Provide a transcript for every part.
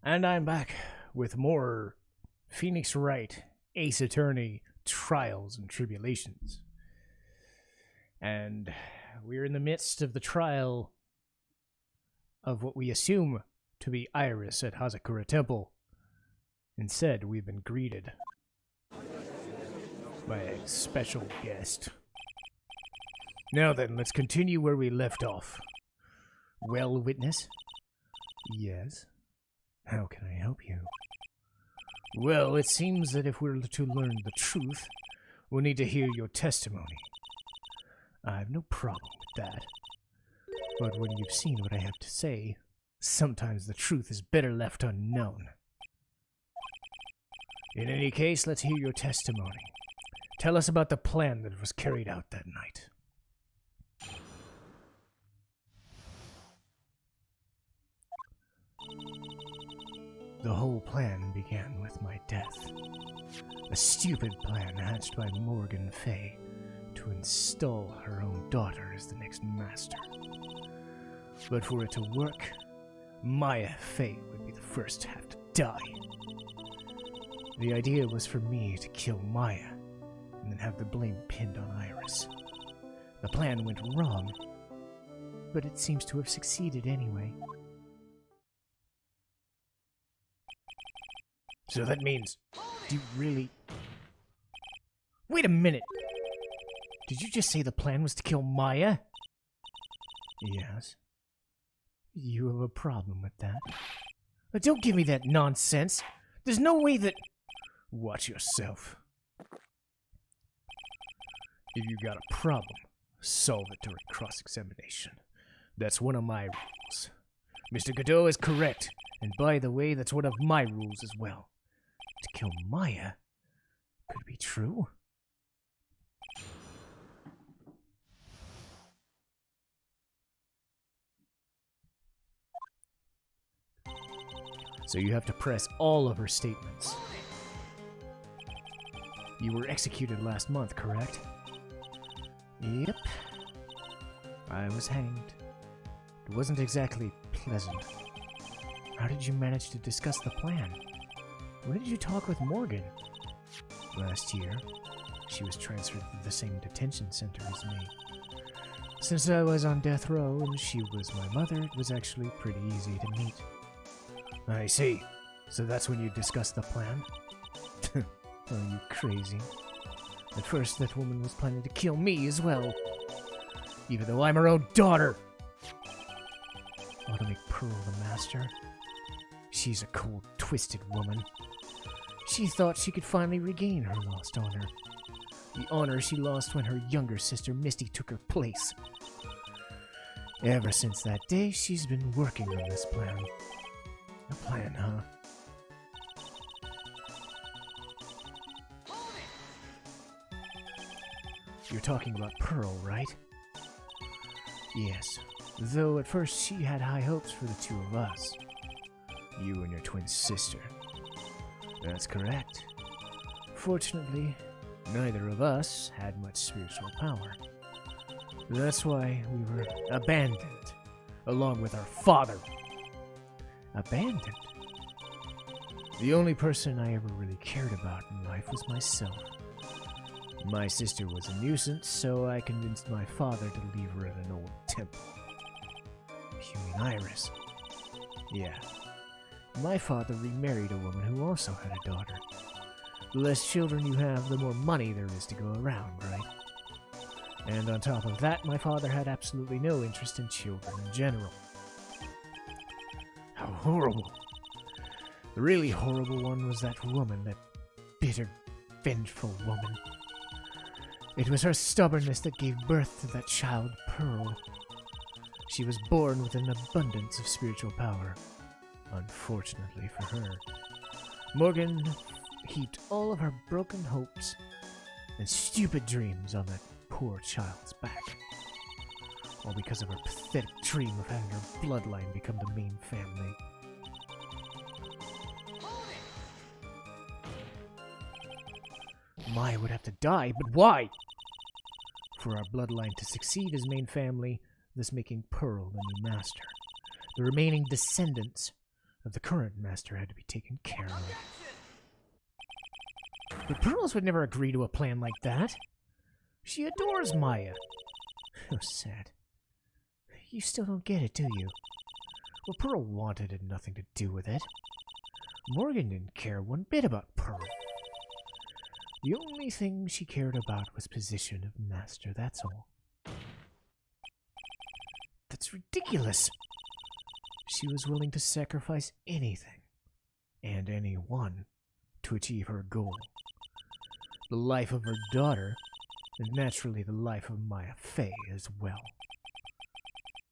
And I'm back with more Phoenix Wright, Ace Attorney, Trials and Tribulations. And we're in the midst of the trial of what we assume to be Iris at Hazakura Temple. Instead, we've been greeted by a special guest. Now then, let's continue where we left off. Well, witness? Yes. How can I help you? Well, it seems that if we're to learn the truth, we'll need to hear your testimony. I have no problem with that. But when you've seen what I have to say, sometimes the truth is better left unknown. In any case, let's hear your testimony. Tell us about the plan that was carried out that night. The whole plan began with my death. A stupid plan hatched by Morgan Fay to install her own daughter as the next master. But for it to work, Maya Fay would be the first to have to die. The idea was for me to kill Maya and then have the blame pinned on Iris. The plan went wrong, but it seems to have succeeded anyway. So that means, do you really... Wait a minute! Did you just say the plan was to kill Maya? Yes. You have a problem with that? But don't give me that nonsense! There's no way that... Watch yourself. If you got a problem, solve it during cross-examination. That's one of my rules. Mr. Godot is correct, and by the way, that's one of my rules as well. To kill Maya? Could it be true? So you have to press all of her statements. You were executed last month, correct? Yep. I was hanged. It wasn't exactly pleasant. How did you manage to discuss the plan? When did you talk with Morgan? Last year. She was transferred to the same detention center as me. Since I was on death row and she was my mother, it was actually pretty easy to meet. I see. So that's when you discussed the plan? Are you crazy? At first, that woman was planning to kill me as well. Even though I'm her own daughter! Want to make Pearl the master? She's a cold, twisted woman. She thought she could finally regain her lost honor. The honor she lost when her younger sister Misty took her place. Ever since that day, she's been working on this plan. A plan, huh? You're talking about Pearl, right? Yes. Though at first she had high hopes for the two of us. You and your twin sister. That's correct. Fortunately, neither of us had much spiritual power. That's why we were abandoned, along with our father. Abandoned? The only person I ever really cared about in life was myself. My sister was a nuisance, so I convinced my father to leave her at an old temple. You mean Iris? Yeah. My father remarried a woman who also had a daughter. The less children you have, the more money there is to go around, right? And on top of that, my father had absolutely no interest in children in general. How horrible. The really horrible one was that woman, that bitter, vengeful woman. It was her stubbornness that gave birth to that child, Pearl. She was born with an abundance of spiritual power. Unfortunately for her, Morgan heaped all of her broken hopes and stupid dreams on that poor child's back. All because of her pathetic dream of having her bloodline become the main family. Maya would have to die, but why? For our bloodline to succeed as main family, thus making Pearl the new master. The remaining descendants of the current master had to be taken care of. But Pearls would never agree to a plan like that. She adores Maya. Oh, sad. You still don't get it, do you? What Pearl wanted had nothing to do with it. Morgan didn't care one bit about Pearl. The only thing she cared about was position of master, that's all. That's ridiculous. She was willing to sacrifice anything, and anyone, to achieve her goal. The life of her daughter, and naturally the life of Maya Fey as well.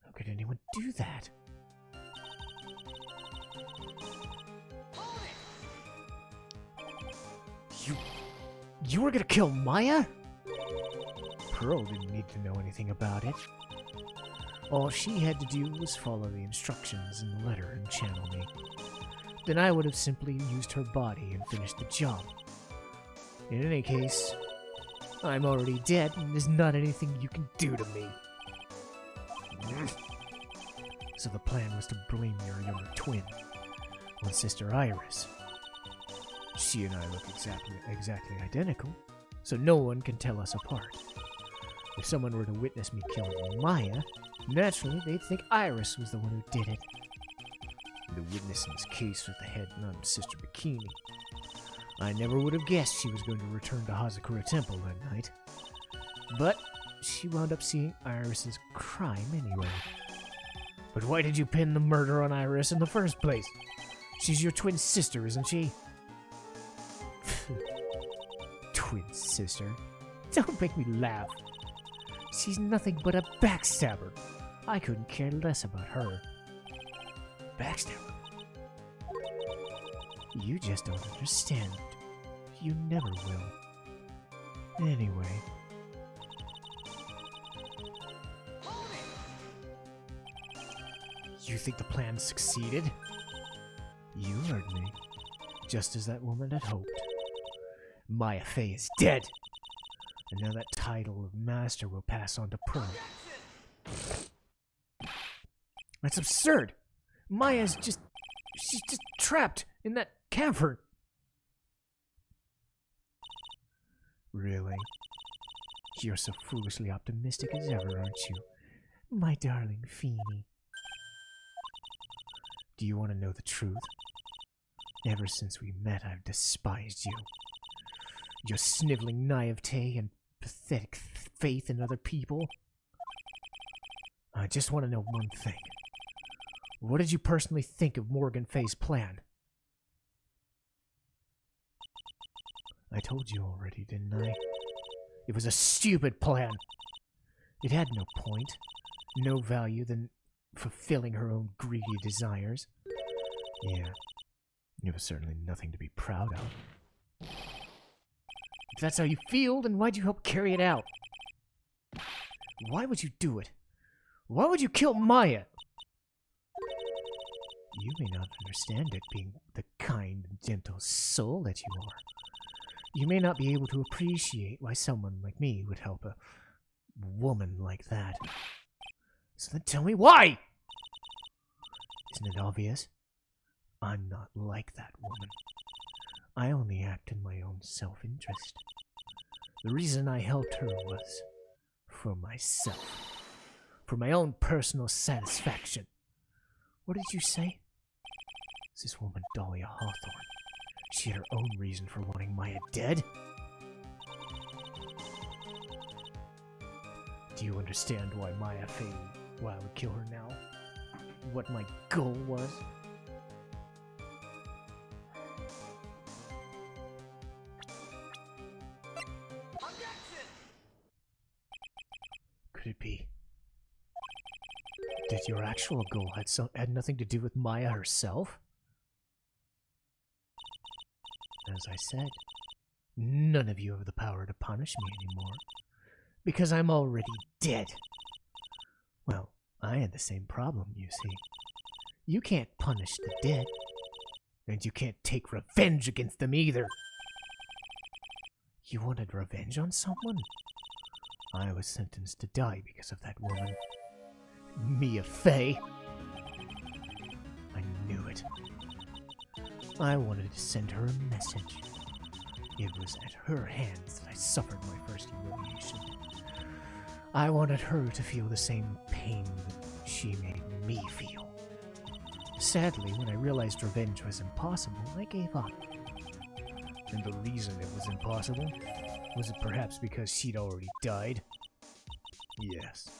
How could anyone do that? You were gonna kill Maya? Pearl didn't need to know anything about it. All she had to do was follow the instructions in the letter and channel me. Then I would have simply used her body and finished the job. In any case, I'm already dead and there's not anything you can do to me. So the plan was to blame your younger twin, my sister Iris. She and I look exactly identical, so no one can tell us apart. If someone were to witness me killing Maya, naturally they'd think Iris was the one who did it. The witness in this case was the head nun, Sister Bikini. I never would have guessed she was going to return to Hazakura Temple that night. But she wound up seeing Iris's crime anyway. But why did you pin the murder on Iris in the first place? She's your twin sister, isn't she? Twin sister? Don't make me laugh. She's nothing but a backstabber. I couldn't care less about her. Backstabber? You just don't understand. You never will. Anyway. You think the plan succeeded? You heard me. Just as that woman had hoped. Maya Fey is dead! And now that title of master will pass on to Pearl. That's absurd! Maya's just... she's just trapped in that cavern. Really? You're so foolishly optimistic as ever, aren't you? My darling Feeny. Do you want to know the truth? Ever since we met, I've despised you. Your sniveling naivete and pathetic faith in other people. I just want to know one thing. What did you personally think of Morgan Fay's plan? I told you already, didn't I? It was a stupid plan. It had no point, no value than fulfilling her own greedy desires. Yeah, it was certainly nothing to be proud of. If that's how you feel, then why'd you help carry it out? Why would you do it? Why would you kill Maya? You may not understand it, being the kind and gentle soul that you are. You may not be able to appreciate why someone like me would help a woman like that. So then tell me why! Isn't it obvious? I'm not like that woman. I only act in my own self-interest. The reason I helped her was for myself. For my own personal satisfaction. What did you say? It's this woman Dahlia Hawthorne. She had her own reason for wanting Maya dead? Do you understand why Maya Fey, why I would kill her now? What my goal was? Could it be that your actual goal had nothing to do with Maya herself? As I said, none of you have the power to punish me anymore, because I'm already dead. Well, I had the same problem, you see. You can't punish the dead, and you can't take revenge against them either. You wanted revenge on someone? I was sentenced to die because of that woman. Mia Fey. I knew it. I wanted to send her a message. It was at her hands that I suffered my first humiliation. I wanted her to feel the same pain that she made me feel. Sadly, when I realized revenge was impossible, I gave up. And the reason it was impossible? Was it perhaps because she'd already died? Yes.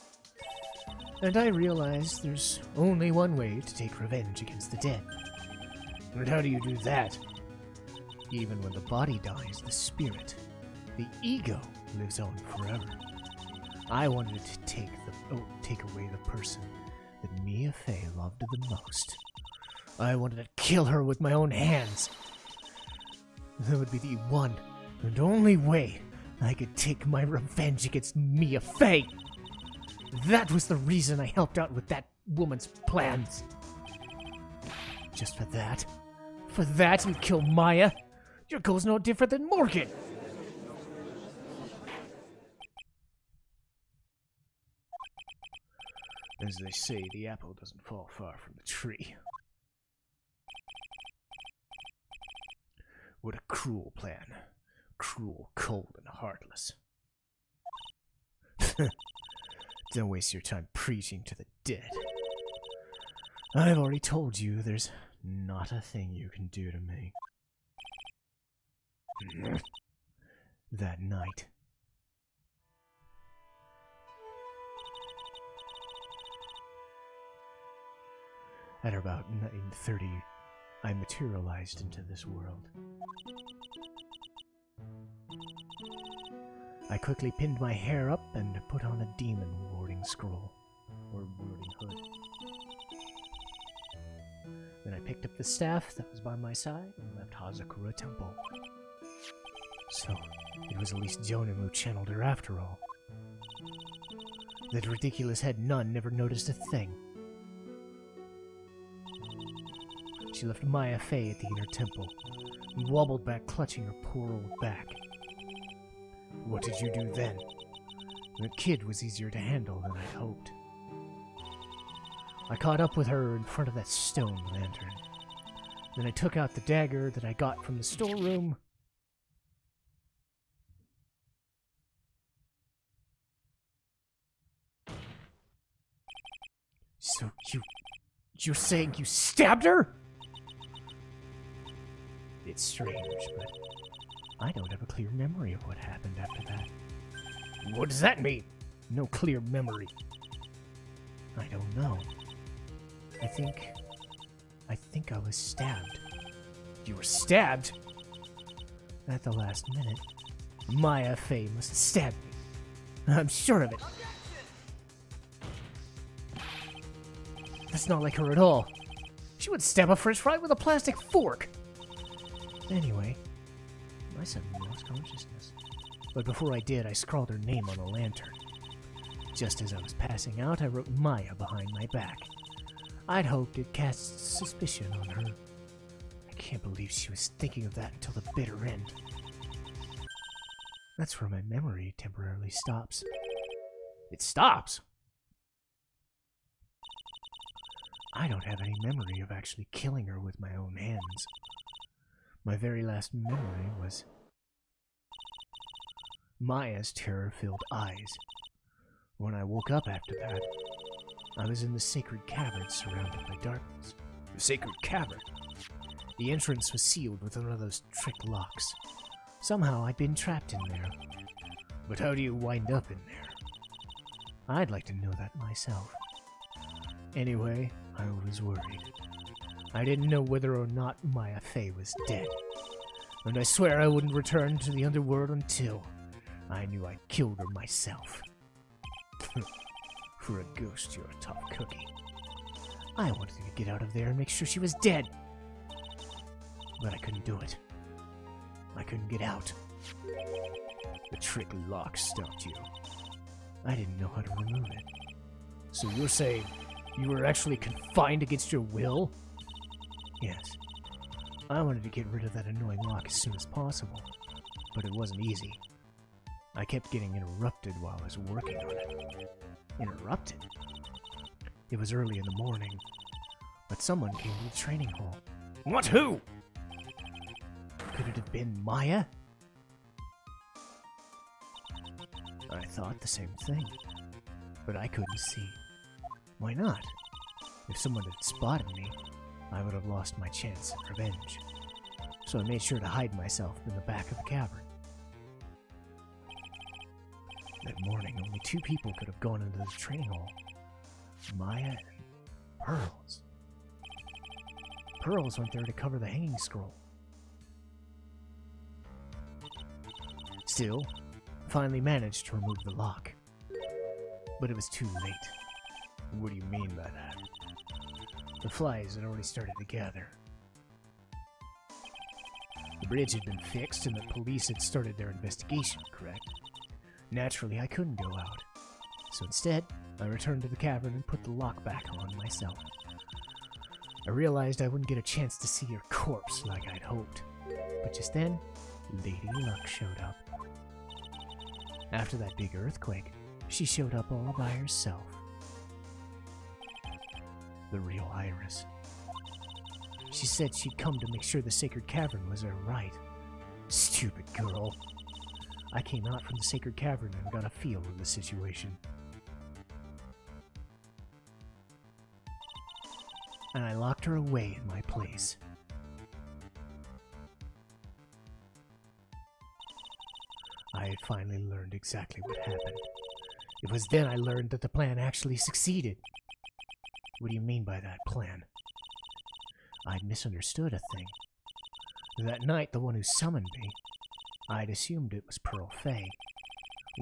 And I realized there's only one way to take revenge against the dead. And how do you do that? Even when the body dies, the spirit, the ego, lives on forever. I wanted to take away the person that Mia Fey loved the most. I wanted to kill her with my own hands. That would be the one and only way I could take my revenge against Mia Fey. That was the reason I helped out with that woman's plans. Just for that? For that you kill Maya? Your goal's no different than Morgan. As they say, the apple doesn't fall far from the tree. What a cruel plan. Cruel, cold, and heartless. Don't waste your time preaching to the dead. I've already told you there's not a thing you can do to me. That night. At about 9:30, I materialized into this world. I quickly pinned my hair up and put on a demon warding scroll, or warding hood. Then I picked up the staff that was by my side and left Hazakura Temple. So, it was at least Jonan who channeled her after all. That ridiculous head nun never noticed a thing. She left Maya Fey at the inner temple, and wobbled back clutching her poor old back. What did you do then? The kid was easier to handle than I'd hoped. I caught up with her in front of that stone lantern. Then I took out the dagger that I got from the storeroom. So you're saying you stabbed her? It's strange, but I don't have a clear memory of what happened after that. What does that mean? No clear memory. I don't know. I think I was stabbed. You were stabbed? At the last minute, Maya Fey must have stabbed me. I'm sure of it. That's not like her at all. She would stab a french fry with a plastic fork. Anyway, I suddenly lost consciousness. But before I did, I scrawled her name on the lantern. Just as I was passing out, I wrote Maya behind my back. I'd hoped it cast suspicion on her. I can't believe she was thinking of that until the bitter end. That's where my memory temporarily stops. It stops? I don't have any memory of actually killing her with my own hands. My very last memory was Maya's terror-filled eyes. When I woke up after that, I was in the sacred cavern surrounded by darkness. The sacred cavern? The entrance was sealed with one of those trick locks. Somehow I'd been trapped in there. But how do you wind up in there? I'd like to know that myself. Anyway, I was worried. I didn't know whether or not Maya Fey was dead. And I swear I wouldn't return to the underworld until I knew I killed her myself. For a ghost, you're a tough cookie. I wanted to get out of there and make sure she was dead. But I couldn't do it. I couldn't get out. The trick lock stopped you. I didn't know how to remove it. So you're saying you were actually confined against your will? Yes. I wanted to get rid of that annoying lock as soon as possible, but it wasn't easy. I kept getting interrupted while I was working on it. Interrupted? It was early in the morning, but someone came to the training hall. What? Who? Could it have been Maya? I thought the same thing, but I couldn't see. Why not? If someone had spotted me, I would have lost my chance at revenge. So I made sure to hide myself in the back of the cavern. That morning, only 2 people could have gone into the training hall. Maya and Pearls. Pearls went there to cover the hanging scroll. Still, finally managed to remove the lock. But it was too late. What do you mean by that? The flies had already started to gather. The bridge had been fixed and the police had started their investigation, correct? Naturally, I couldn't go out. So instead, I returned to the cavern and put the lock back on myself. I realized I wouldn't get a chance to see your corpse like I'd hoped. But just then, Lady Luck showed up. After that big earthquake, she showed up all by herself. The real Iris. She said she'd come to make sure the sacred cavern was alright. Stupid girl. I came out from the sacred cavern and got a feel of the situation. And I locked her away in my place. I had finally learned exactly what happened. It was then I learned that the plan actually succeeded. What do you mean by that plan? I'd misunderstood a thing. That night, the one who summoned me, I'd assumed it was Pearl Fay.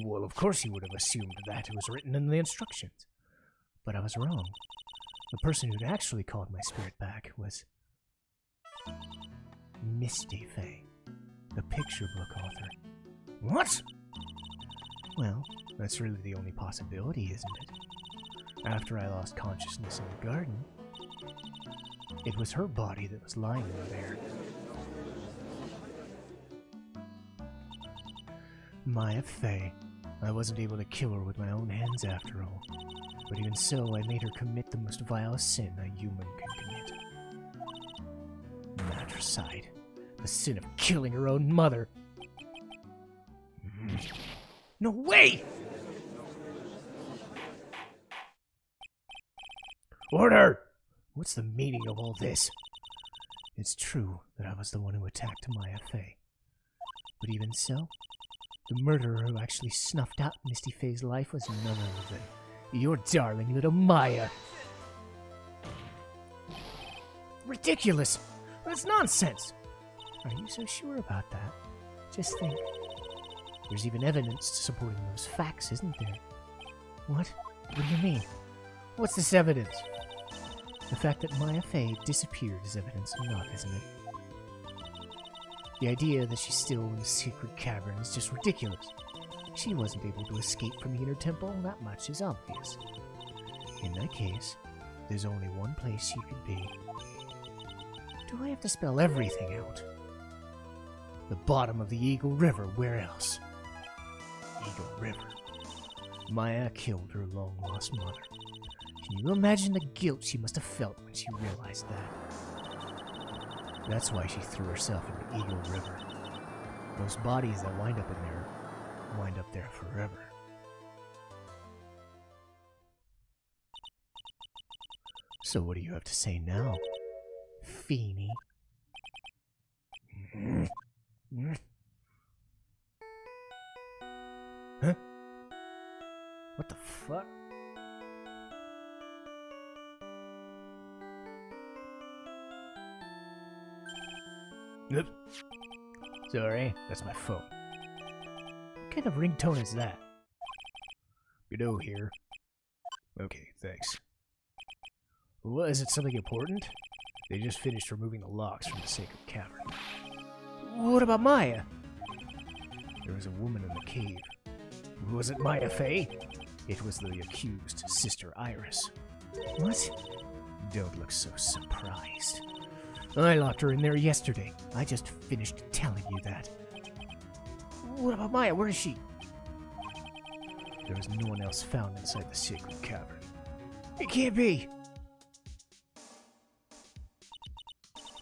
Well, of course you would have assumed that. It was written in the instructions. But I was wrong. The person who'd actually called my spirit back was Misty Fay, the picture book author. What? Well, that's really the only possibility, isn't it? After I lost consciousness in the garden, it was her body that was lying there. Maya Fay. I wasn't able to kill her with my own hands after all. But even so, I made her commit the most vile sin a human can commit. Matricide. The sin of killing her own mother. No way! Order! What's the meaning of all this? It's true that I was the one who attacked Maya Fay. But even so, the murderer who actually snuffed out Misty Fay's life was none other than your darling little Maya. Ridiculous! That's nonsense! Are you so sure about that? Just think. There's even evidence supporting those facts, isn't there? What? What do you mean? What's this evidence? The fact that Maya Fay disappeared is evidence enough, isn't it? The idea that she's still in the secret cavern is just ridiculous. She wasn't able to escape from the inner temple, that much is obvious. In that case, there's only one place she could be. Do I have to spell everything out? The bottom of the Eagle River, where else? Eagle River. Maya killed her long-lost mother. Can you imagine the guilt she must have felt when she realized that? That's why she threw herself into Eagle River. Those bodies that wind up there forever. So what do you have to say now, Feeny? Huh? What the fuck? Yep. Sorry, that's my phone. What kind of ringtone is that? Godot here. Okay, thanks. What, is it something important? They just finished removing the locks from the sacred cavern. What about Maya? There was a woman in the cave. Was it Maya Fay? It was the accused, Sister Iris. What? Don't look so surprised. I locked her in there yesterday. I just finished telling you that. What about Maya? Where is she? There was no one else found inside the sacred cavern. It can't be!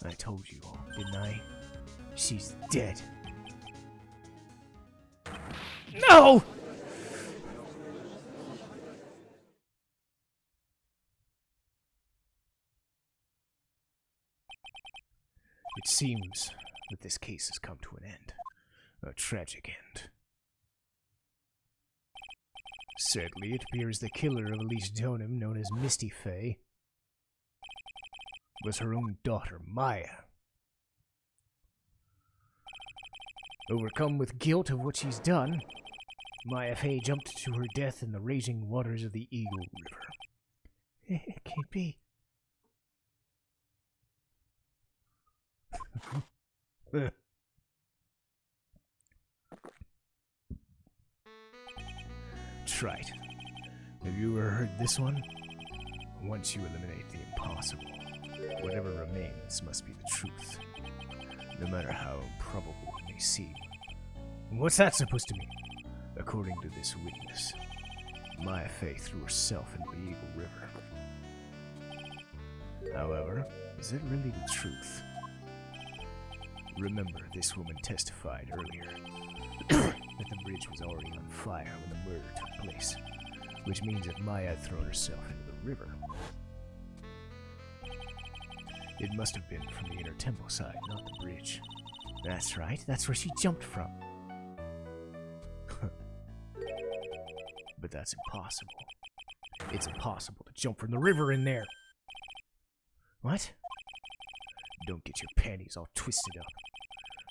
I told you all, didn't I? She's dead. No! It seems that this case has come to an end. A tragic end. Sadly, it appears the killer of Elise Donham, known as Misty Faye, was her own daughter, Maya. Overcome with guilt of what she's done, Maya Faye jumped to her death in the raging waters of the Eagle River. It can't be. Trite. Have you ever heard this one? Once you eliminate the impossible, whatever remains must be the truth, no matter how improbable it may seem. What's that supposed to mean? According to this witness, Maya Faye threw herself into the Eagle River. However, is it really the truth? Remember, this woman testified earlier that the bridge was already on fire when the murder took place, which means that Maya had thrown herself into the river. It must have been from the inner temple side, not the bridge. That's right, that's where she jumped from. But that's impossible. It's impossible to jump from the river in there. What? Don't get your panties all twisted up.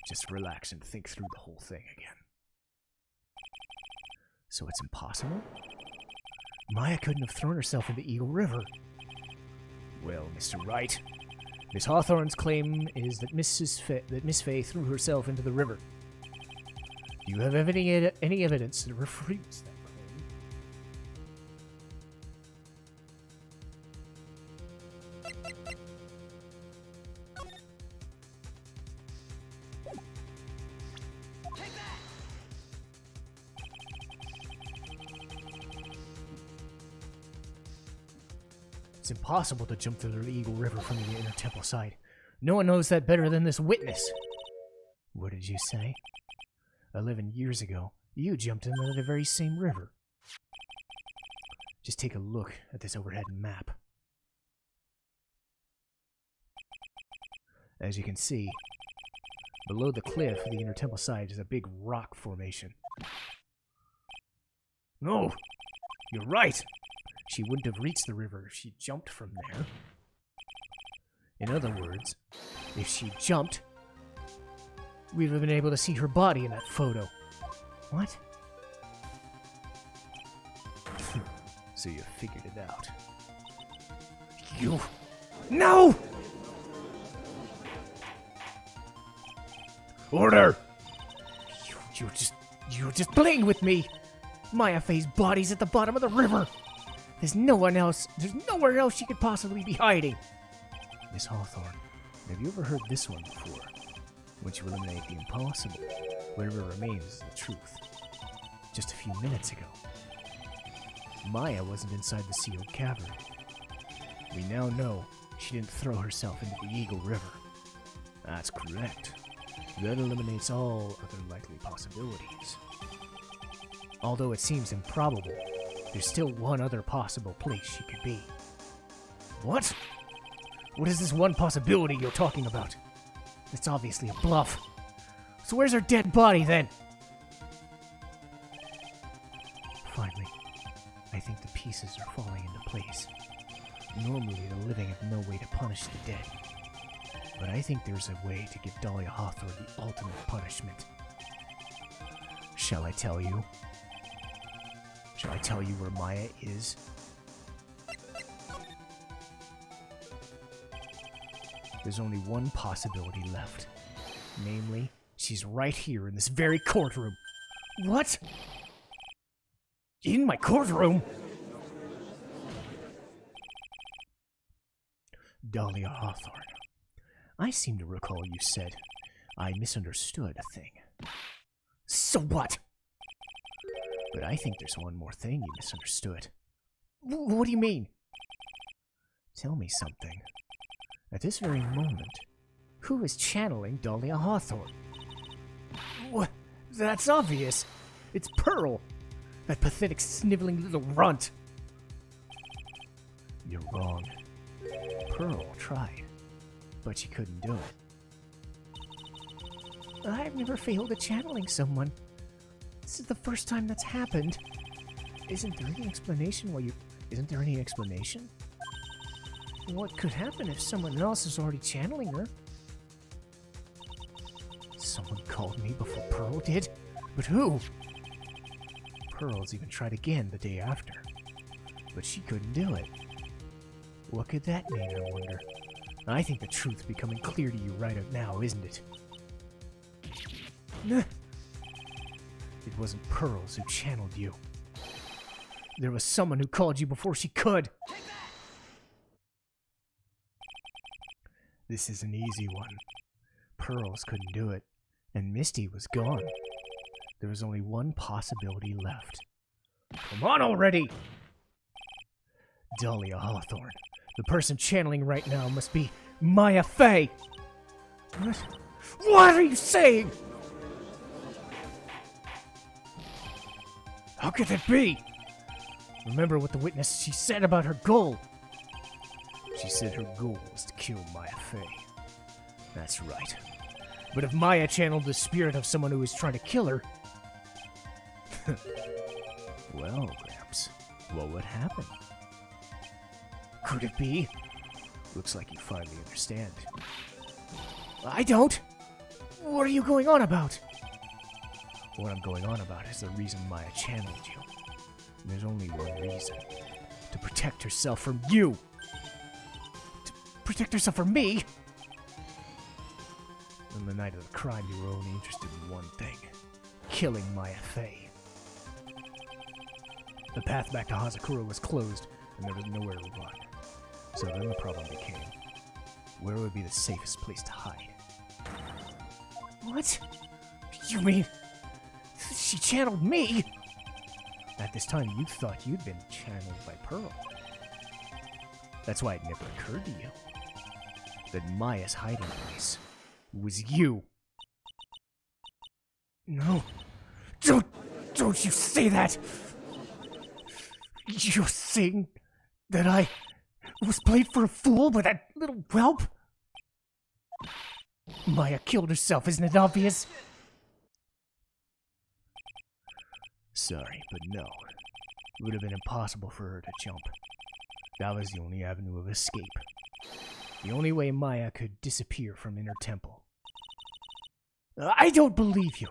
Just relax and think through the whole thing again. So it's impossible? Maya couldn't have thrown herself in the Eagle River. Well, Mr. Wright, Miss Hawthorne's claim is that Miss Faye threw herself into the river. Do you have any evidence that refutes that claim? It's impossible to jump through the Eagle River from the inner temple side. No one knows that better than this witness. What did you say? 11 years ago, you jumped into the very same river. Just take a look at this overhead map. As you can see, below the cliff of the inner temple side is a big rock formation. No! You're right! She wouldn't have reached the river if she jumped from there. In other words, if she jumped, we'd have been able to see her body in that photo. What? So you figured it out. You... No! Order! You're just playing with me! Maya Faye's body's at the bottom of the river! There's nowhere else she could possibly be hiding. Miss Hawthorne, have you ever heard this one before? Once you eliminate the impossible, whatever remains is the truth. Just a few minutes ago, Maya wasn't inside the sealed cavern. We now know she didn't throw herself into the Eagle River. That's correct. That eliminates all other likely possibilities. Although it seems improbable, there's still one other possible place she could be. What? What is this one possibility you're talking about? It's obviously a bluff. So where's her dead body, then? Finally, I think the pieces are falling into place. Normally, the living have no way to punish the dead. But I think there's a way to give Dahlia Hawthorne the ultimate punishment. Shall I tell you? Shall I tell you where Maya is? There's only one possibility left. Namely, she's right here in this very courtroom. What? In my courtroom? Dahlia Hawthorne. I seem to recall you said I misunderstood a thing. So what? But I think there's one more thing you misunderstood. What do you mean? Tell me something. At this very moment, Who is channeling Dahlia Hawthorne? What? That's obvious. It's Pearl. That pathetic, sniveling little runt. You're wrong. Pearl tried, but she couldn't do it. I've never failed at channeling someone. This is the first time that's happened. Isn't there any explanation why you... Isn't there any explanation? What could happen if someone else is already channeling her? Someone called me before Pearl did? But who? Pearl's even tried again the day after. But she couldn't do it. What could that mean, I wonder? I think the truth's becoming clear to you right now, isn't it? It wasn't Pearls who channeled you. There was someone who called you before she could. This is an easy one. Pearls couldn't do it, and Misty was gone. There was only one possibility left. Come on already! Dahlia Hawthorne. The person channeling right now must be Maya Fey. What? What are you saying? How could that be? Remember what the witness she said about her goal. She said her goal was to kill Maya Fey. That's right. But if Maya channeled the spirit of someone who was trying to kill her... Well, Gramps, what would happen? Could it be? Looks like you finally understand. I don't! What are you going on about? What I'm going on about is the reason Maya channeled you. And there's only one reason. To protect herself from you! To protect herself from me? On the night of the crime, you were only interested in one thing. Killing Maya Fey. The path back to Hazakura was closed, and there was nowhere to run. So then the problem became, where would be the safest place to hide? What? You mean, she channeled me? At this time, you thought you'd been channeled by Pearl. That's why it never occurred to you that Maya's hiding place was you. No. Don't you say that! You're saying that I was played for a fool by that little whelp? Maya killed herself, isn't it obvious? Sorry, but no. It would have been impossible for her to jump. That was the only avenue of escape. The only way Maya could disappear from Inner Temple. I don't believe you!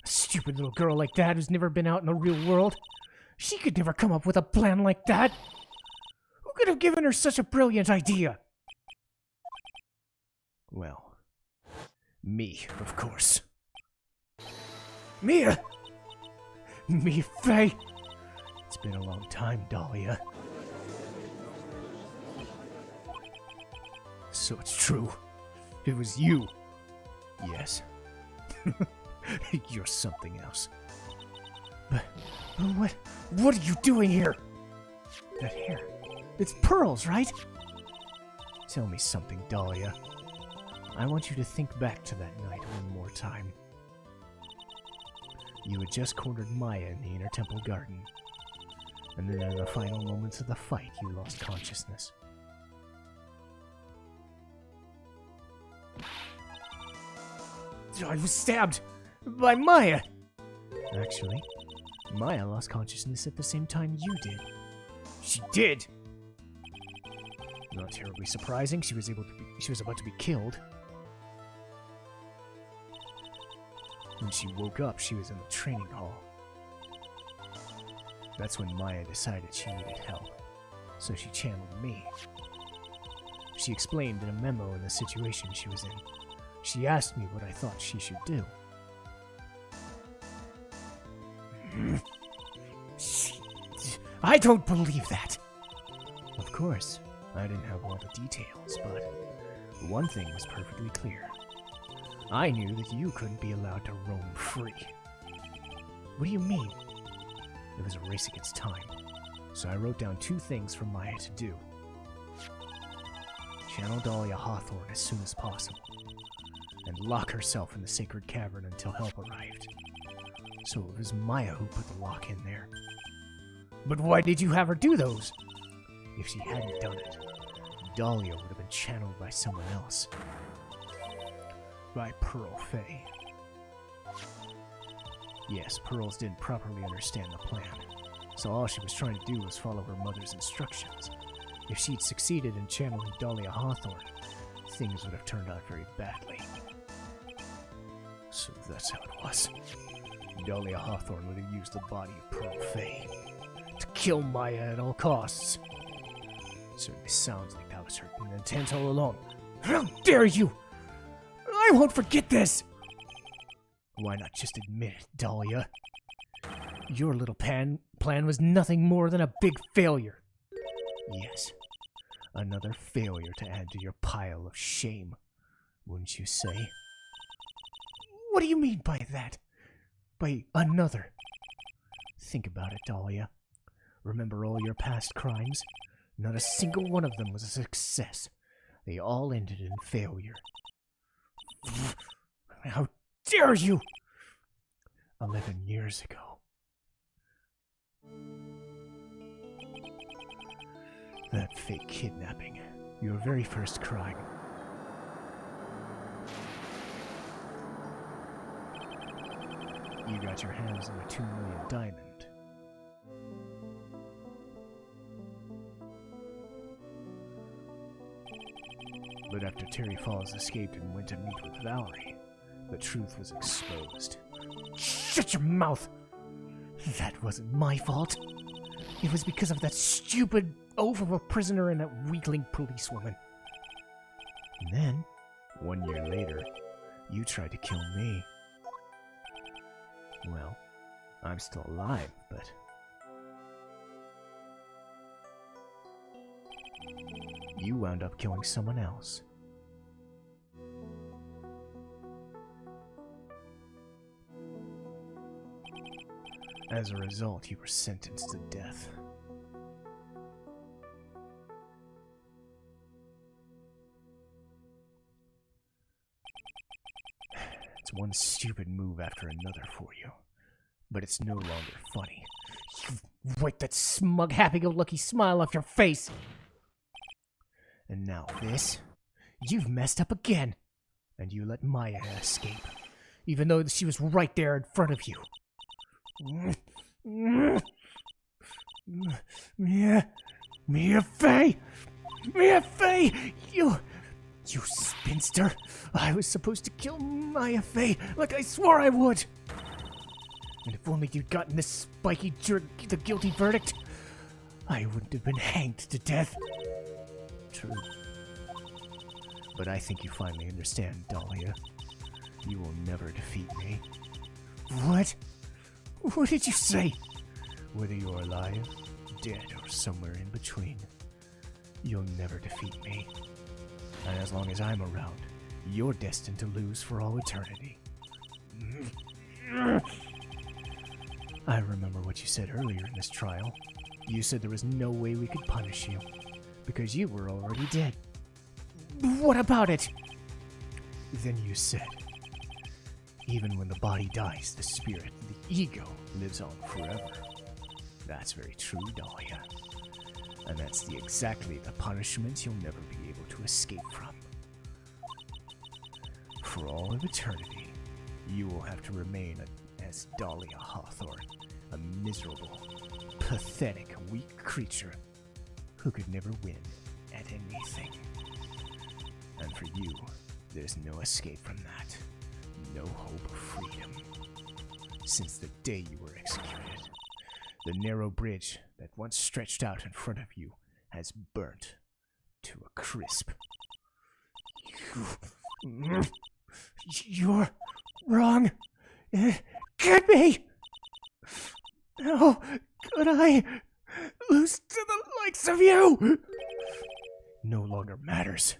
A stupid little girl like that who's never been out in the real world. She could never come up with a plan like that. Who could have given her such a brilliant idea? Well, me, of course. Mia! Mia Fey! It's been a long time, Dahlia. So it's true. It was you. Yes. You're something else. But what are you doing here? That hair. It's Pearl's, right? Tell me something, Dahlia. I want you to think back to that night one more time. You had just cornered Maya in the Inner Temple Garden. And then in the final moments of the fight, you lost consciousness. I was stabbed by Maya! Actually, Maya lost consciousness at the same time you did. She did! Not terribly surprising, she was about to be killed. When she woke up, she was in the training hall. That's when Maya decided she needed help, so she channeled me. She explained in a memo in the situation she was in. She asked me what I thought she should do. I don't believe that! Of course, I didn't have all the details, but one thing was perfectly clear. I knew that you couldn't be allowed to roam free. What do you mean? It was a race against time, so I wrote down 2 things for Maya to do. Channel Dahlia Hawthorne as soon as possible, and lock herself in the sacred cavern until help arrived. So it was Maya who put the lock in there. But why did you have her do those? If she hadn't done it, Dahlia would have been channeled by someone else. By Pearl Fay. Yes, Pearls didn't properly understand the plan, so all she was trying to do was follow her mother's instructions. If she'd succeeded in channeling Dahlia Hawthorne, things would have turned out very badly. So that's how it was. Dahlia Hawthorne would have used the body of Pearl Fay to kill Maya at all costs. It certainly sounds like that was her intent all along. How dare you! I won't forget this! Why not just admit it, Dahlia? Your little plan was nothing more than a big failure. Yes, another failure to add to your pile of shame, wouldn't you say? What do you mean by that? By another? Think about it, Dahlia. Remember all your past crimes? Not a single one of them was a success. They all ended in failure. How dare you! 11 years ago. That fake kidnapping. Your very first crime. You got your hands on a 2 million diamond. But after Terry Falls escaped and went to meet with Valerie, the truth was exposed. Shut your mouth! That wasn't my fault. It was because of that stupid oaf of a prisoner and that weakling policewoman. And then, 1 year later, you tried to kill me. Well, I'm still alive, but... you wound up killing someone else. As a result, you were sentenced to death. It's one stupid move after another for you, but it's no longer funny. You've wiped that smug, happy-go-lucky smile off your face! And now this? You've messed up again! And you let Maya escape, even though she was right there in front of you. Mia Fay! Mia Fay! You spinster! I was supposed to kill Maya Fay like I swore I would! And if only you'd gotten this spiky jerk the guilty verdict, I wouldn't have been hanged to death. True. But I think you finally understand, Dahlia. You will never defeat me. What? What did you say? Whether you're alive, dead, or somewhere in between, you'll never defeat me. And as long as I'm around, you're destined to lose for all eternity. I remember what you said earlier in this trial. You said there was no way we could punish you, because you were already dead. What about it? Then you said, even when the body dies, the spirit, the ego, lives on forever. That's very true, Dahlia. And that's exactly the punishment you'll never be able to escape from. For all of eternity, you will have to remain as Dahlia Hawthorne, a miserable, pathetic, weak creature who could never win at anything. And for you, there's no escape from that. No hope of freedom. Since the day you were executed, the narrow bridge that once stretched out in front of you has burnt to a crisp. You're wrong. It can't be. How could I lose to the likes of you? No longer matters.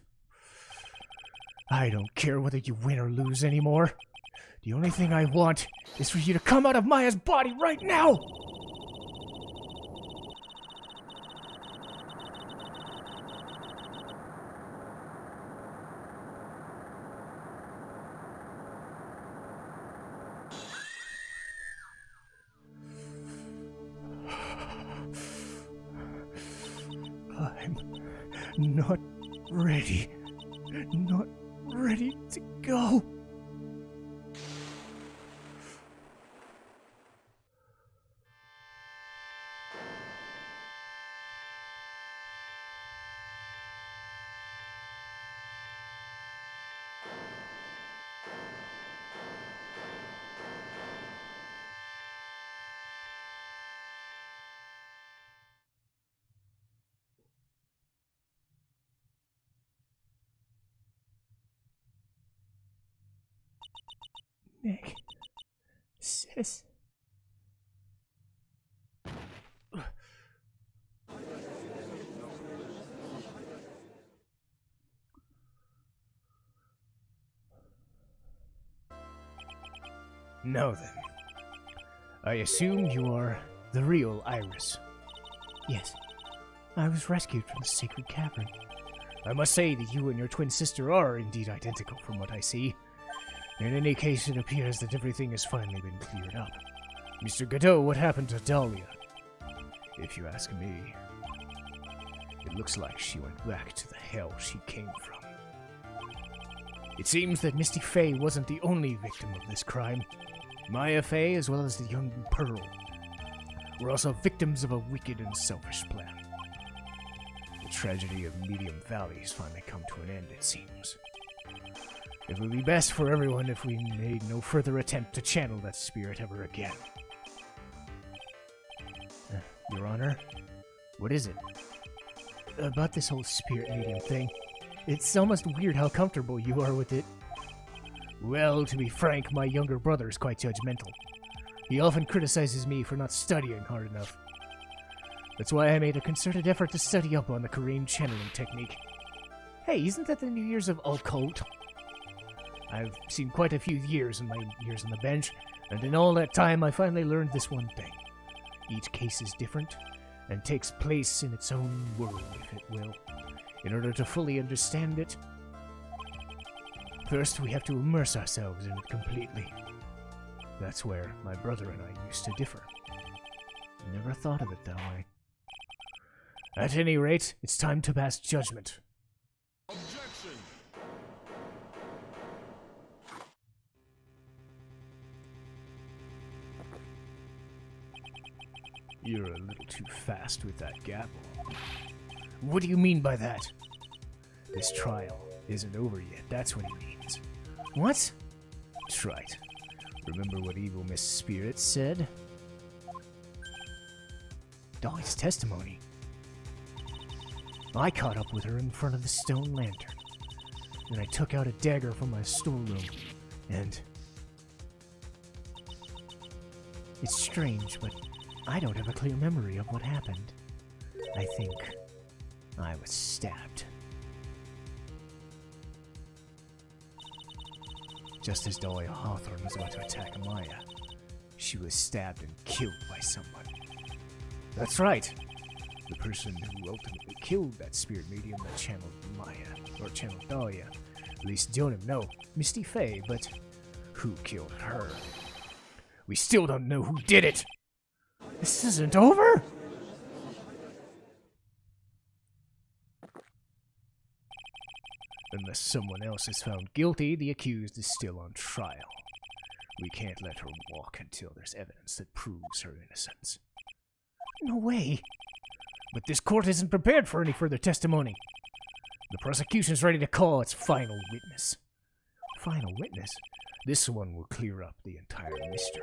I don't care whether you win or lose anymore. The only thing I want is for you to come out of Maya's body right now! not ready. Not ready to go. Nick. Sis. Now then, I assume you are the real Iris. Yes, I was rescued from the sacred cavern. I must say that you and your twin sister are indeed identical from what I see. In any case, it appears that everything has finally been cleared up. Mr. Godot, what happened to Dahlia? If you ask me, it looks like she went back to the hell she came from. It seems that Misty Faye wasn't the only victim of this crime. Maya Faye, as well as the young Pearl, were also victims of a wicked and selfish plan. The tragedy of Medium Valley has finally come to an end, it seems. It would be best for everyone if we made no further attempt to channel that spirit ever again. Your Honor? What is it? About this whole spirit medium thing. It's almost weird how comfortable you are with it. Well, to be frank, my younger brother is quite judgmental. He often criticizes me for not studying hard enough. That's why I made a concerted effort to study up on the Korean channeling technique. Hey, isn't that the New Year's of occult? I've seen quite a few years in my years on the bench, and in all that time I finally learned this one thing. Each case is different, and takes place in its own world, if it will. In order to fully understand it, first we have to immerse ourselves in it completely. That's where my brother and I used to differ. Never thought of it that way. At any rate, it's time to pass judgment. Objection! You're a little too fast with that gavel. What do you mean by that? This trial isn't over yet, that's what he means. What? That's right. Remember what evil Miss Spirit said? Dahlia's testimony. I caught up with her in front of the stone lantern. Then I took out a dagger from my storeroom, and... It's strange, but I don't have a clear memory of what happened. I think I was stabbed. Just as Dahlia Hawthorne was about to attack Maya, she was stabbed and killed by someone. That's right! The person who ultimately killed that spirit medium that channeled Maya, or channeled Dahlia. At least don't know Misty Faye, but who killed her? We still don't know who did it! This isn't over? Unless someone else is found guilty, the accused is still on trial. We can't let her walk until there's evidence that proves her innocence. No way! But this court isn't prepared for any further testimony. The prosecution's ready to call its final witness. Final witness? This one will clear up the entire mystery.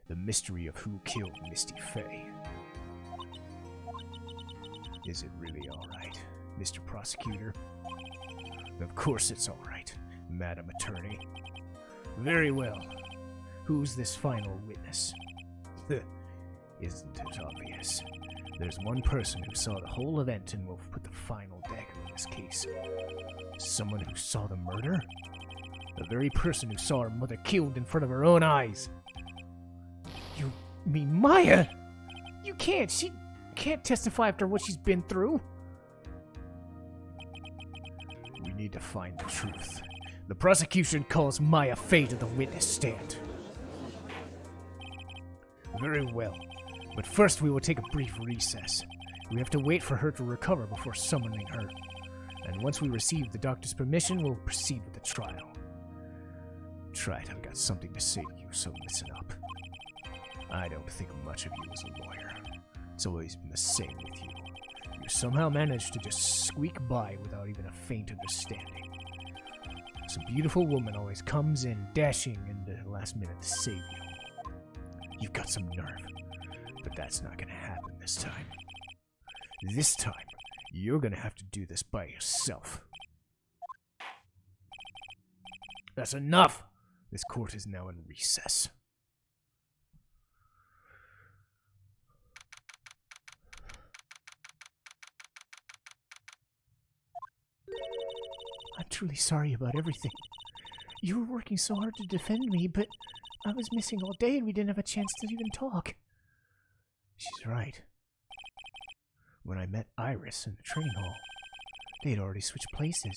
The mystery of who killed Misty Faye. Is it really alright, Mr. Prosecutor? Of course it's alright, Madam Attorney. Very well. Who's this final witness? Isn't it obvious? There's one person who saw the whole event and will put the final dagger in this case. Someone who saw the murder? The very person who saw her mother killed in front of her own eyes. You mean Maya? You can't. She can't testify after what she's been through. We need to find the truth. The prosecution calls Maya Faye to the witness stand. Very well. But first we will take a brief recess. We have to wait for her to recover before summoning her. And once we receive the doctor's permission, we'll proceed with the trial. Tried, I've got something to say to you, so listen up. I don't think much of you as a lawyer. It's always been the same with you. You somehow managed to just squeak by without even a faint understanding. Some beautiful woman always comes in, dashing in the last minute to save you. You've got some nerve, but that's not gonna happen this time. This time, you're gonna have to do this by yourself. That's enough! This court is now in recess. I'm truly sorry about everything. You were working so hard to defend me, but I was missing all day and we didn't have a chance to even talk. She's right. When I met Iris in the training hall, they had already switched places,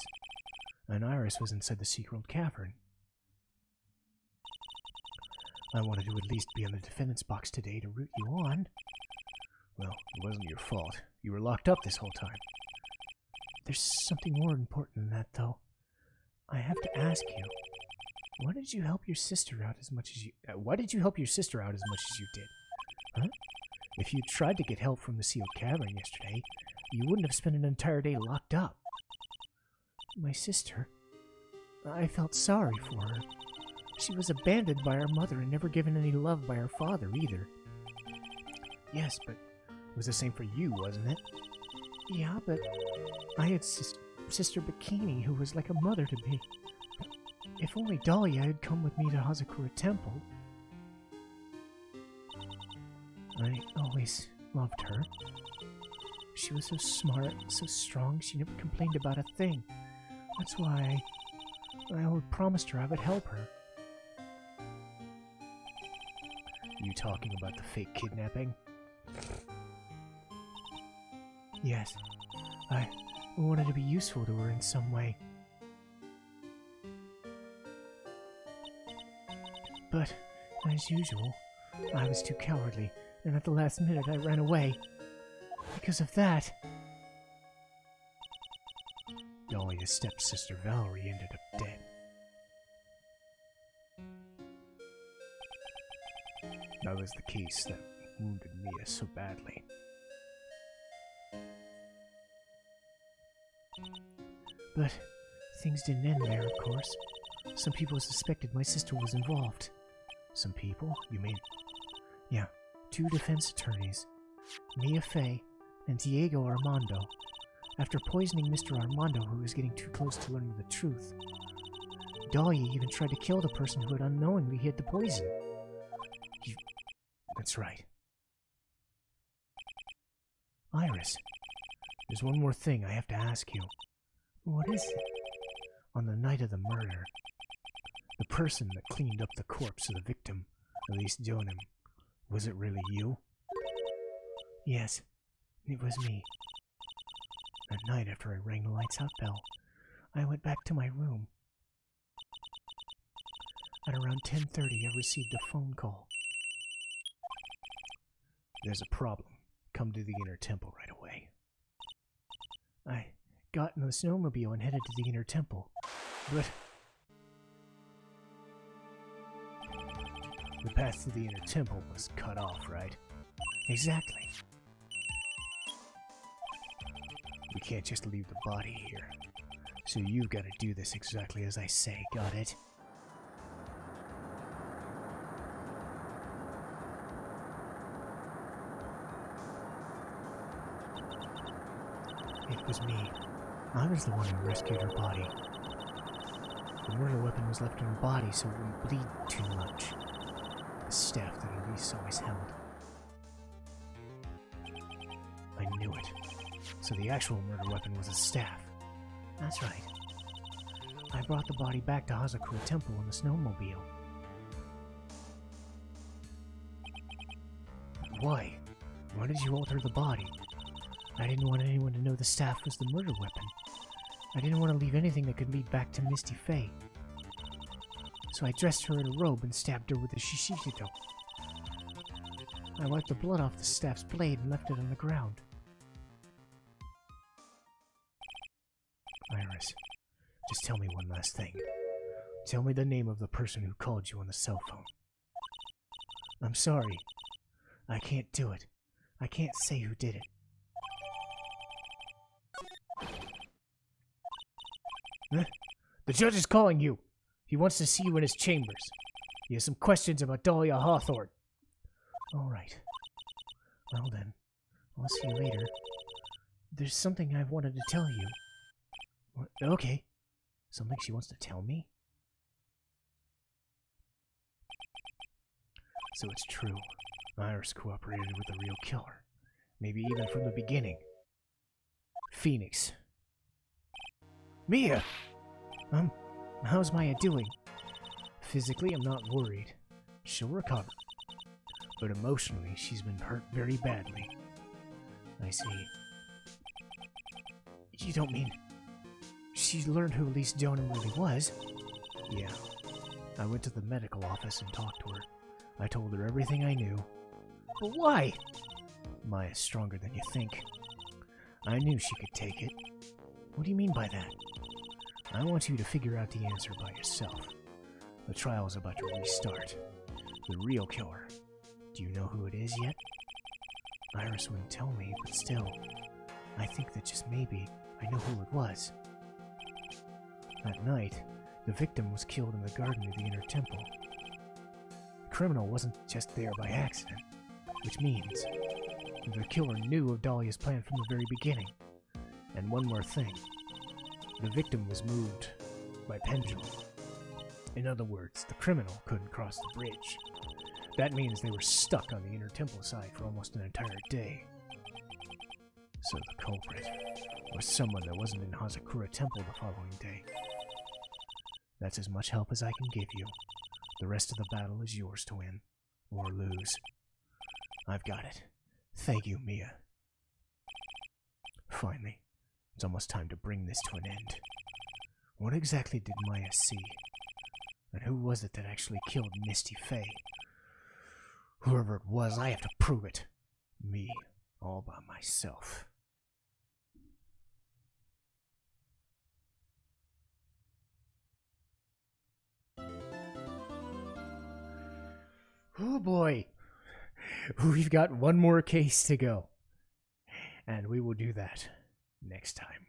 and Iris was inside the secret cavern. I wanted to at least be on the defendant's box today to root you on. Well, it wasn't your fault. You were locked up this whole time. There's something more important than that, though. I have to ask you, why did you help your sister out as much as you did? Huh? If you tried to get help from the sealed cavern yesterday, you wouldn't have spent an entire day locked up. My sister, I felt sorry for her. She was abandoned by her mother and never given any love by her father either. Yes, but it was the same for you, wasn't it? Yeah, but I had Sister Bikini, who was like a mother to me. If only Dahlia had come with me to Hazakura Temple. I always loved her. She was so smart, so strong, she never complained about a thing. That's why I always promised her I would help her. You talking about the fake kidnapping? Yes. I wanted to be useful to her in some way. But, as usual, I was too cowardly, and at the last minute I ran away. Because of that, Dahlia's stepsister Valerie ended up dead. That was the case that wounded Mia so badly. But things didn't end there, of course. Some people suspected my sister was involved. Some people? You mean? Yeah, 2 defense attorneys, Mia Fey and Diego Armando, after poisoning Mr. Armando, who was getting too close to learning the truth. Dahlia even tried to kill the person who had unknowingly hid the poison. That's right. Iris, there's one more thing I have to ask you. What is it? On the night of the murder, the person that cleaned up the corpse of the victim, Elise Donim, was it really you? Yes, it was me. That night after I rang the lights out bell, I went back to my room. At around 10:30, I received a phone call. There's a problem. Come to the inner temple right away. I got in the snowmobile and headed to the inner temple, but the path to the inner temple was cut off, right? Exactly. We can't just leave the body here, so you've got to do this exactly as I say, got it? It was me. I was the one who rescued her body. The murder weapon was left in her body so it wouldn't bleed too much. The staff that Elise always held. I knew it. So the actual murder weapon was a staff. That's right. I brought the body back to Hazakura Temple in the snowmobile. Why? Why did you alter the body? I didn't want anyone to know the staff was the murder weapon. I didn't want to leave anything that could lead back to Misty Faye. So I dressed her in a robe and stabbed her with a shishito. I wiped the blood off the staff's blade and left it on the ground. Iris, just tell me one last thing. Tell me the name of the person who called you on the cell phone. I'm sorry. I can't do it. I can't say who did it. Huh? The judge is calling you. He wants to see you in his chambers. He has some questions about Dahlia Hawthorne. All right. Well then, I'll see you later. There's something I wanted to tell you. What? Okay. Something she wants to tell me? So it's true. Iris cooperated with the real killer. Maybe even from the beginning. Phoenix. Mia! How's Maya doing? Physically, I'm not worried. She'll recover. But emotionally, she's been hurt very badly. I see. You don't mean... She learned who Elise Donan really was? Yeah. I went to the medical office and talked to her. I told her everything I knew. But why? Maya's stronger than you think. I knew she could take it. What do you mean by that? I want you to figure out the answer by yourself. The trial is about to restart. The real killer. Do you know who it is yet? Iris wouldn't tell me, but still, I think that just maybe I know who it was. That night, the victim was killed in the garden of the Inner Temple. The criminal wasn't just there by accident, which means the killer knew of Dahlia's plan from the very beginning. And one more thing. The victim was moved by pendulum. In other words, the criminal couldn't cross the bridge. That means they were stuck on the Inner Temple side for almost an entire day. So the culprit was someone that wasn't in Hazakura Temple the following day. That's as much help as I can give you. The rest of the battle is yours to win, or lose. I've got it. Thank you, Mia. Finally, it's almost time to bring this to an end. What exactly did Maya see? And who was it that actually killed Misty Faye? Whoever it was, I have to prove it. Me, all by myself. Oh boy. We've got one more case to go. And we will do that next time.